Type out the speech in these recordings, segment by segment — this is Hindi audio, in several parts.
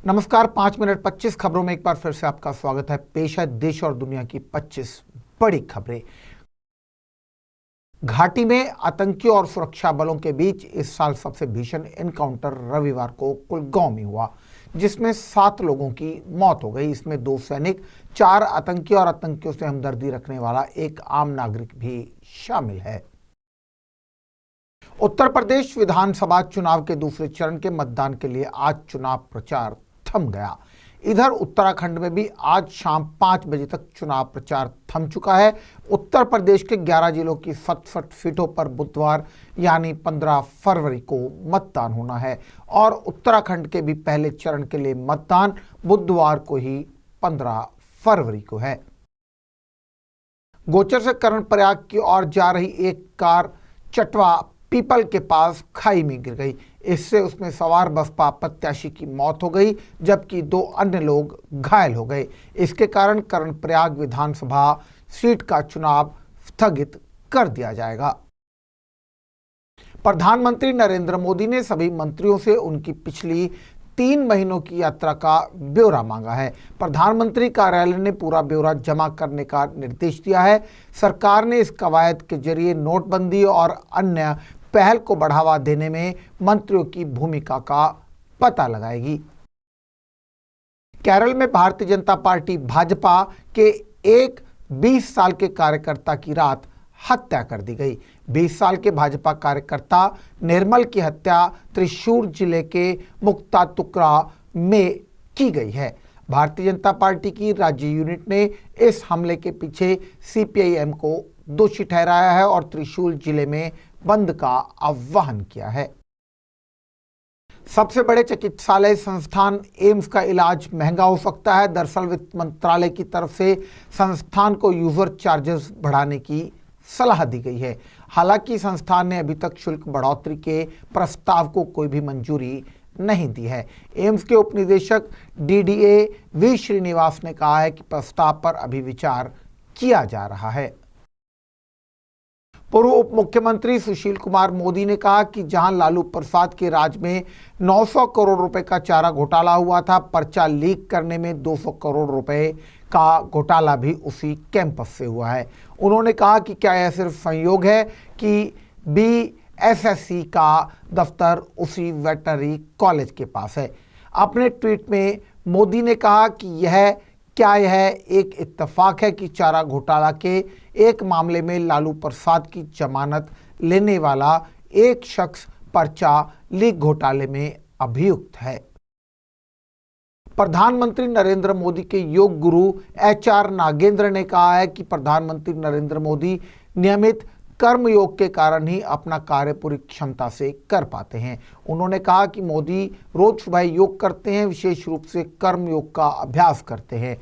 नमस्कार। 5 मिनट 25 खबरों में एक बार फिर से आपका स्वागत है। पेश है देश और दुनिया की 25 बड़ी खबरें। घाटी में आतंकियों और सुरक्षा बलों के बीच इस साल सबसे भीषण एनकाउंटर रविवार को कुलगांव में हुआ, जिसमें 7 लोगों की मौत हो गई। इसमें 2 सैनिक, 4 आतंकी और आतंकियों से हमदर्दी रखने वाला एक आम नागरिक भी शामिल है। उत्तर प्रदेश विधानसभा चुनाव के दूसरे चरण के मतदान के लिए आज चुनाव प्रचार थम गया। इधर उत्तराखंड में भी आज शाम 5 बजे तक चुनाव प्रचार थम चुका है। उत्तर प्रदेश के 11 जिलों की 67 सीटों पर बुधवार यानी 15 फरवरी को मतदान होना है और उत्तराखंड के भी पहले चरण के लिए मतदान बुधवार को ही 15 फरवरी को है। गोचर से कर्णप्रयाग की ओर जा रही एक कार चटवा पीपल के पास खाई में गिर गई। इससे उसमें सवार बसपा प्रत्याशी की मौत हो गई, जबकि 2 अन्य लोग घायल हो गए। इसके कारण कर्णप्रयाग विधानसभा सीट का चुनाव स्थगित कर दिया जाएगा। प्रधानमंत्री नरेंद्र मोदी ने सभी मंत्रियों से उनकी पिछली 3 महीनों की यात्रा का ब्यौरा मांगा है। प्रधानमंत्री कार्यालय ने पूरा ब्यौरा जमा करने का निर्देश दिया है। सरकार ने इस कवायद के जरिए नोटबंदी और अन्य पहल को बढ़ावा देने में मंत्रियों की भूमिका का पता लगाएगी। केरल में भारतीय जनता पार्टी भाजपा के एक 20 साल के कार्यकर्ता की रात हत्या कर दी गई। 20 साल के भाजपा कार्यकर्ता निर्मल की हत्या त्रिशूर जिले के मुक्तातुकरा में की गई है। भारतीय जनता पार्टी की राज्य यूनिट ने इस हमले के पीछे सीपीआईएम को दोषी ठहराया है और त्रिशूर जिले में बंद का आह्वान किया है। सबसे बड़े चिकित्सालय संस्थान एम्स का इलाज महंगा हो सकता है। दरअसल वित्त मंत्रालय की तरफ से संस्थान को यूजर चार्जेस बढ़ाने की सलाह दी गई है। हालांकि संस्थान ने अभी तक शुल्क बढ़ोतरी के प्रस्ताव को कोई भी मंजूरी नहीं दी है। एम्स के उपनिदेशक डीडीए वी श्रीनिवास ने कहा है कि प्रस्ताव पर अभी विचार किया जा रहा है। पूर्व उप मुख्यमंत्री सुशील कुमार मोदी ने कहा कि जहां लालू प्रसाद के राज में 900 करोड़ रुपए का चारा घोटाला हुआ था, पर्चा लीक करने में 200 करोड़ रुपए का घोटाला भी उसी कैंपस से हुआ है। उन्होंने कहा कि क्या यह सिर्फ संयोग है कि बीएसएससी का दफ्तर उसी वेटनरी कॉलेज के पास है। अपने ट्वीट में मोदी ने कहा कि यह एक इत्तेफाक है कि चारा घोटाला के एक मामले में लालू प्रसाद की जमानत लेने वाला एक शख्स पर्चा लीक घोटाले में अभियुक्त है। प्रधानमंत्री नरेंद्र मोदी के योग गुरु एचआर नागेंद्र ने कहा है कि प्रधानमंत्री नरेंद्र मोदी नियमित कर्मयोग के कारण ही अपना कार्य पूरी क्षमता से कर पाते हैं। उन्होंने कहा कि मोदी रोज सुबह योग करते हैं, विशेष रूप से कर्मयोग का अभ्यास करते हैं।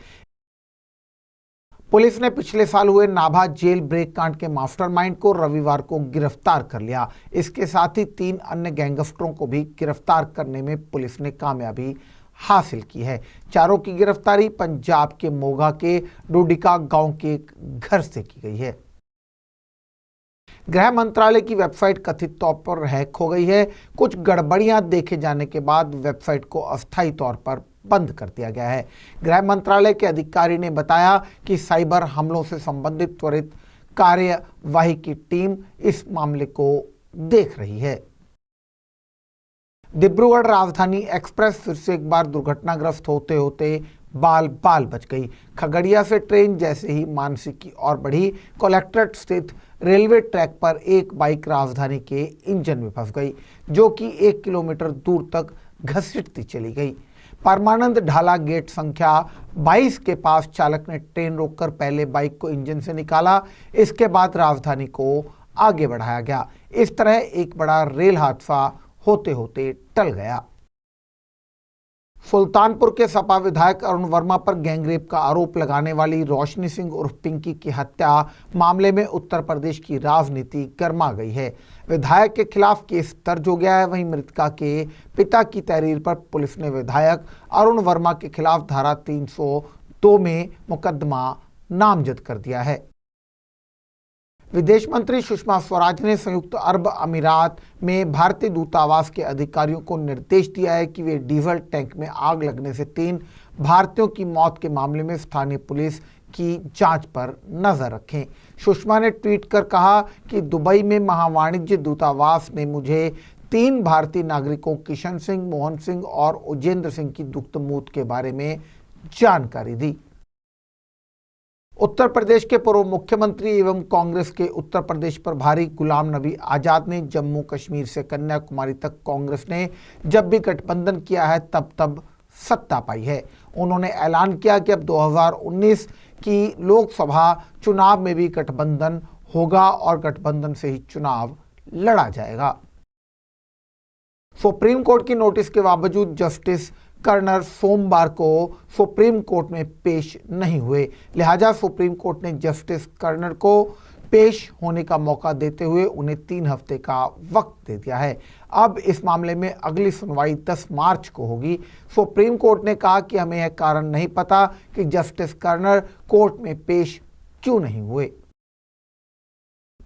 पुलिस ने पिछले साल हुए नाभा जेल ब्रेक कांड के मास्टरमाइंड को रविवार को गिरफ्तार कर लिया। इसके साथ ही 3 अन्य गैंगस्टरों को भी गिरफ्तार करने में पुलिस ने कामयाबी हासिल की है। चारों की गिरफ्तारी पंजाब के मोगा के डोडिका गांव के घर से की गई है। गृह मंत्रालय की वेबसाइट कथित तौर पर हैक हो गई है। कुछ गड़बड़ियां देखे जाने के बाद वेबसाइट को अस्थायी तौर पर बंद कर दिया गया है। गृह मंत्रालय के अधिकारी ने बताया कि साइबर हमलों से संबंधित त्वरित कार्यवाही की टीम इस मामले को देख रही है। डिब्रूगढ़ राजधानी एक्सप्रेस फिर से एक बार दुर्घटनाग्रस्त होते होते बाल बच गई। खगड़िया से ट्रेन जैसे ही मानसी की ओर बढ़ी, कलेक्ट्रेट स्थित रेलवे ट्रैक पर एक बाइक राजधानी के इंजन में फंस गई, जो कि 1 किलोमीटर दूर तक घसीटती चली गई। परमानंद ढाला गेट संख्या 22 के पास चालक ने ट्रेन रोककर पहले बाइक को इंजन से निकाला। इसके बाद राजधानी को आगे बढ़ाया गया। इस तरह एक बड़ा रेल हादसा होते होते टल गया। सुल्तानपुर के सपा विधायक अरुण वर्मा पर गैंगरेप का आरोप लगाने वाली रोशनी सिंह उर्फ पिंकी की हत्या मामले में उत्तर प्रदेश की राजनीति गर्मा गई है। विधायक के खिलाफ केस दर्ज हो गया है। वहीं मृतका के पिता की तहरीर पर पुलिस ने विधायक अरुण वर्मा के खिलाफ धारा 302 में मुकदमा नामजद कर दिया है। विदेश मंत्री सुषमा स्वराज ने संयुक्त अरब अमीरात में भारतीय दूतावास के अधिकारियों को निर्देश दिया है कि वे डीजल टैंक में आग लगने से 3 भारतीयों की मौत के मामले में स्थानीय पुलिस की जांच पर नजर रखें। सुषमा ने ट्वीट कर कहा कि दुबई में महावाणिज्य दूतावास ने मुझे 3 भारतीय नागरिकों किशन सिंह, मोहन सिंह और उजेंद्र सिंह की दुखद मौत के बारे में जानकारी दी। उत्तर प्रदेश के पूर्व मुख्यमंत्री एवं कांग्रेस के उत्तर प्रदेश प्रभारी गुलाम नबी आजाद ने जम्मू कश्मीर से कन्याकुमारी तक कांग्रेस ने जब भी गठबंधन किया है तब सत्ता पाई है। उन्होंने ऐलान किया कि अब 2019 की लोकसभा चुनाव में भी गठबंधन होगा और गठबंधन से ही चुनाव लड़ा जाएगा। सुप्रीम कोर्ट की नोटिस के बावजूद जस्टिस कर्नर सोमवार को सुप्रीम कोर्ट में पेश नहीं हुए, लिहाजा सुप्रीम कोर्ट ने जस्टिस कर्नर को पेश होने का मौका देते हुए उन्हें 3 हफ्ते का वक्त दे दिया है। अब इस मामले में अगली सुनवाई 10 मार्च को होगी। सुप्रीम कोर्ट ने कहा कि हमें यह कारण नहीं पता कि जस्टिस कर्नर कोर्ट में पेश क्यों नहीं हुए।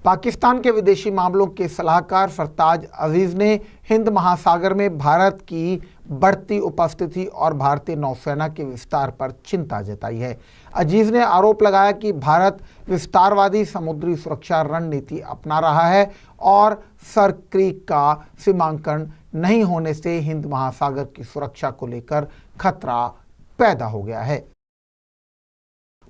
पाकिस्तान के विदेशी मामलों के सलाहकार सरताज अजीज ने हिंद महासागर में भारत की बढ़ती उपस्थिति और भारतीय नौसेना के विस्तार पर चिंता जताई है। अजीज ने आरोप लगाया कि भारत विस्तारवादी समुद्री सुरक्षा रणनीति अपना रहा है और सर क्रीक का सीमांकन नहीं होने से हिंद महासागर की सुरक्षा को लेकर खतरा पैदा हो गया है।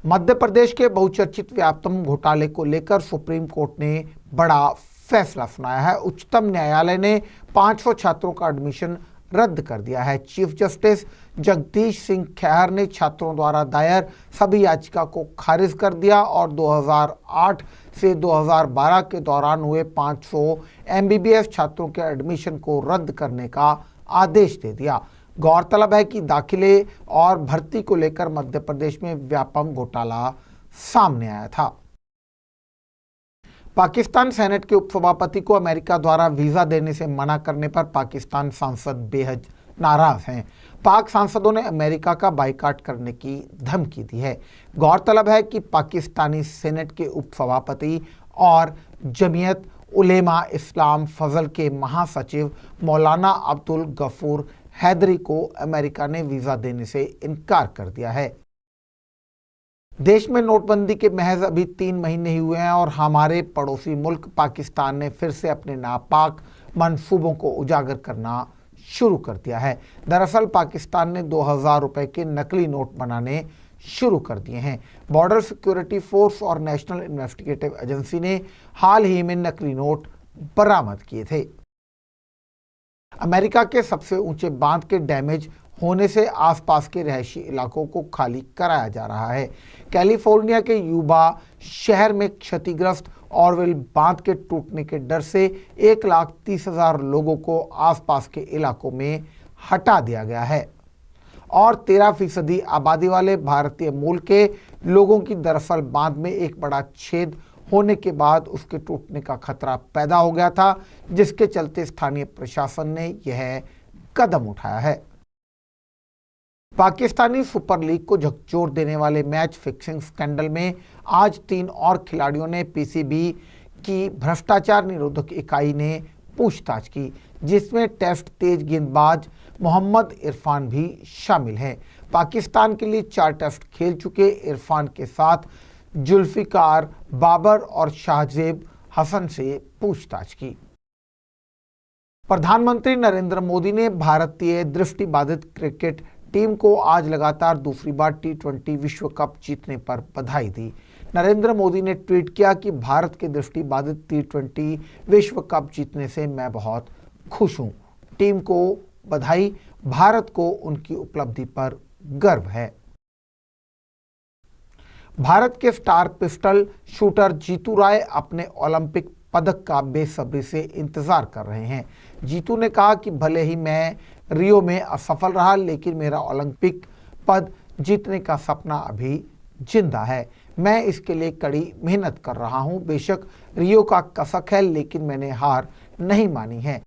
मध्य प्रदेश के बहुचर्चित व्यापम घोटाले को लेकर सुप्रीम कोर्ट ने बड़ा फैसला सुनाया है। उच्चतम न्यायालय ने 500 छात्रों का एडमिशन रद्द कर दिया है। चीफ जस्टिस जगदीश सिंह खैहर ने छात्रों द्वारा दायर सभी याचिका को खारिज कर दिया और 2008 से 2012 के दौरान हुए 500 MBBS छात्रों के एडमिशन को रद्द करने का आदेश दे दिया। गौरतलब है कि दाखिले और भर्ती को लेकर मध्य प्रदेश में व्यापम घोटाला सामने आया था। पाकिस्तान सेनेट के उपसभापति को अमेरिका द्वारा वीजा देने से मना करने पर पाकिस्तान सांसद बेहद नाराज हैं। पाक सांसदों ने अमेरिका का बाइकाट करने की धमकी दी है। गौरतलब है कि पाकिस्तानी सेनेट के उपसभापति और जमीयत उलेमा इस्लाम फजल के महासचिव मौलाना अब्दुल गफूर हैदरी को अमेरिका ने वीजा देने से इनकार कर दिया है। देश में नोटबंदी के महज अभी 3 महीने ही हुए हैं और हमारे पड़ोसी मुल्क पाकिस्तान ने फिर से अपने नापाक मंसूबों को उजागर करना शुरू कर दिया है। दरअसल पाकिस्तान ने 2000 रुपए के नकली नोट बनाने शुरू कर दिए हैं। बॉर्डर सिक्योरिटी फोर्स और नेशनल इन्वेस्टिगेटिव एजेंसी ने हाल ही में नकली नोट बरामद किए थे। अमेरिका के सबसे ऊंचे बांध के डैमेज होने से आसपास के रहायशी इलाकों को खाली कराया जा रहा है। कैलिफोर्निया के यूबा शहर में क्षतिग्रस्त ऑरवेल बांध के टूटने के डर से 1,30,000 लोगों को आसपास के इलाकों में हटा दिया गया है और 13% आबादी वाले भारतीय मूल के लोगों की दरअसल बांध में एक बड़ा छेद होने के बाद उसके टूटने का खतरा पैदा हो गया था, जिसके चलते स्थानीय प्रशासन ने यह कदम उठाया है। पाकिस्तानी सुपर लीग को झकझोर देने वाले मैच फिक्सिंग स्कैंडल में आज 3 और खिलाड़ियों ने पीसीबी की भ्रष्टाचार निरोधक इकाई ने पूछताछ की, जिसमें टेस्ट तेज गेंदबाज मोहम्मद इरफान भी शामिल हैं। पाकिस्तान के लिए 4 टेस्ट खेल चुके इरफान के साथ जुल्फिकार, बाबर और शाहजेब हसन से पूछताछ की। प्रधानमंत्री नरेंद्र मोदी ने भारतीय दृष्टिबाधित क्रिकेट टीम को आज लगातार दूसरी बार T20 विश्व कप जीतने पर बधाई दी। नरेंद्र मोदी ने ट्वीट किया कि भारत के दृष्टिबाधित T20 विश्व कप जीतने से मैं बहुत खुश हूं। टीम को बधाई, भारत को उनकी उपलब्धि पर गर्व है। भारत के स्टार पिस्टल शूटर जीतू राय अपने ओलंपिक पदक का बेसब्री से इंतजार कर रहे हैं। जीतू ने कहा कि भले ही मैं रियो में असफल रहा, लेकिन मेरा ओलंपिक पद जीतने का सपना अभी जिंदा है। मैं इसके लिए कड़ी मेहनत कर रहा हूं। बेशक रियो का कसक है, लेकिन मैंने हार नहीं मानी है।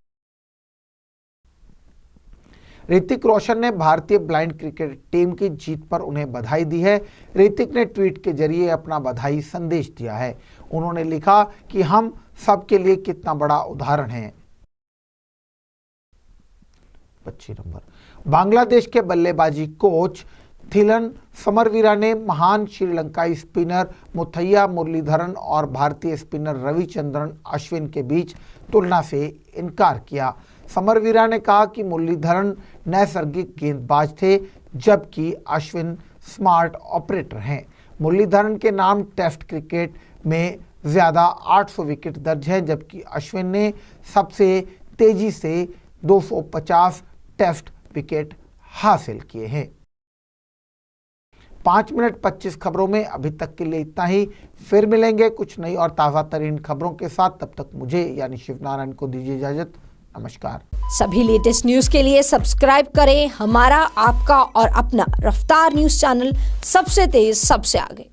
ऋतिक रोशन ने भारतीय ब्लाइंड क्रिकेट टीम की जीत पर उन्हें बधाई दी है। ऋतिक ने ट्वीट के जरिए अपना बधाई संदेश दिया है। उन्होंने लिखा कि हम सबके लिए कितना बड़ा उदाहरण है। 25 नंबर, बांग्लादेश के बल्लेबाजी कोच थिलन समरवीरा ने महान श्रीलंकाई स्पिनर मुथैया मुरलीधरन और भारतीय स्पिनर रविचंद्रन अश्विन के बीच तुलना से इनकार किया। समरवीरा ने कहा कि मुरलीधरन नैसर्गिक गेंदबाज थे, जबकि अश्विन स्मार्ट ऑपरेटर हैं। मुरलीधरन के नाम टेस्ट क्रिकेट में ज्यादा 800 विकेट दर्ज हैं, जबकि अश्विन ने सबसे तेजी से 250 टेस्ट विकेट हासिल किए हैं। 5 मिनट 25 खबरों में अभी तक के लिए इतना ही। फिर मिलेंगे कुछ नई और ताज़ा तरीन खबरों के साथ। तब तक मुझे यानी शिव नारायण को दीजिए इजाजत। नमस्कार। सभी लेटेस्ट न्यूज के लिए सब्सक्राइब करें हमारा, आपका और अपना रफ्तार न्यूज चैनल, सबसे तेज सबसे आगे।